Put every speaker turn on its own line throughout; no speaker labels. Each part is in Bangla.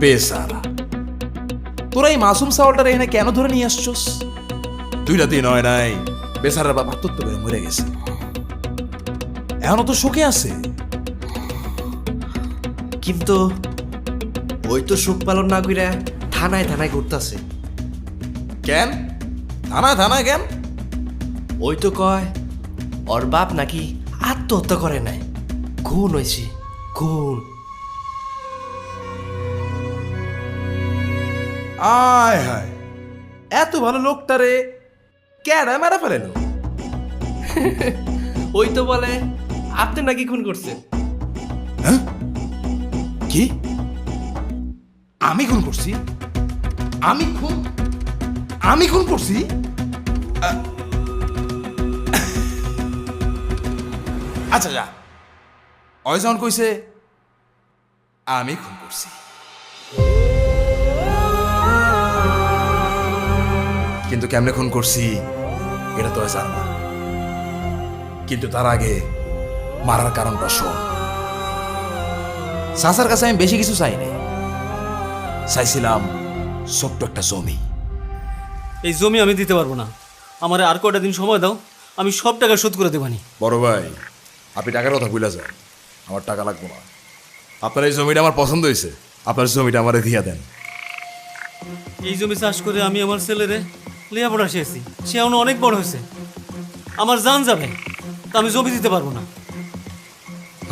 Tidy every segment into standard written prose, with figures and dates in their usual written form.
বেসারা, তোরা এই মাসুম সাওয়ালটার এখানে কেন ধরে নিয়ে আসছস? 2 রাতেই নয় নাই, বেসারার বাপ আত্মহত্যা করে মরে গেছে। এখনো তো শোকে আছে।
কিন্তু ওই তো শোক পালন না কইরা থানায় থানায় ঘুরতাছে।
কেন থানায় থানায় কেন?
ওই তো কয় ওর বাপ নাকি আত্মহত্যা করে নাই, খুন হয়েছে, খুন।
আয় হায়, এত ভালো লোকটারে কেডা মেরা ফেলেলো?
ওই তো বলে আপনি নাকি খুন করছেন।
হ্যাঁ? কি? আমি খুন করছি? আমি খুন করছি? আচ্ছা যা, অয়জন কইছে আমি খুন করছি, কিন্তু কেমনে খুন করছি এটা তো জান না। কিন্তু তার আগে মারার কারণটা শোন। চাচার কাছে আমি বেশি কিছু চাইনি, চাইছিলাম ছোট্ট একটা জমি।
এই জমি আমি দিতে পারবো না, আমার আর কয়টা দিন সময় দাও, আমি সব টাকা শোধ করে দেবানি।
বড় ভাই, আপনি টাকার কথা ভুলে যান, আমার টাকা লাগবে না। আপনার এই জমিটা আমার পছন্দ হয়েছে, আপনার জমিটা আমারে দিয়া দেন।
এই জমি চাষ করে আমি আমার ছেলেরে লেখাপড়া শিখেছি, সে এখন অনেক বড় হয়েছে, আমার জান যাবে, তা আমি জমি দিতে পারবো না।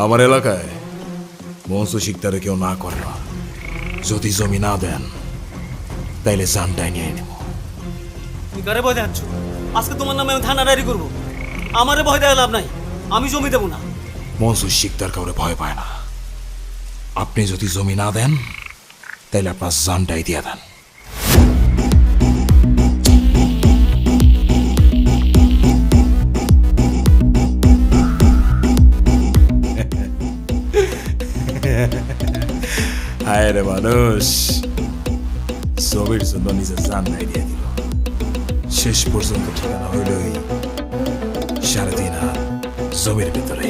আমার এলাকায় মঞ্চ শিকদারে কেউ না করে না, যদি জমি না দেন তাইলে জানটাই নিয়ে নেব।
তুমি কারে ভয় দেখাচ্ছ? আজকে তোমার নামে আমি থানা ডায়েরি করবো। আমারে ভয় দেখা লাভ নাই, আমি জমি দেবো না।
মনসুর শিকদার কাউরে ভয় পায় না। আপনি যদি জমি না দেন তাইলে আপনার জানটাই দিয়ে দেন। হায় রে মানুষ, জমির জন্য নিজের জানটাই দিয়ে দিল। শেষ পর্যন্ত ঠিকানা হইলই 3.5 হাত জমির ভিতরে।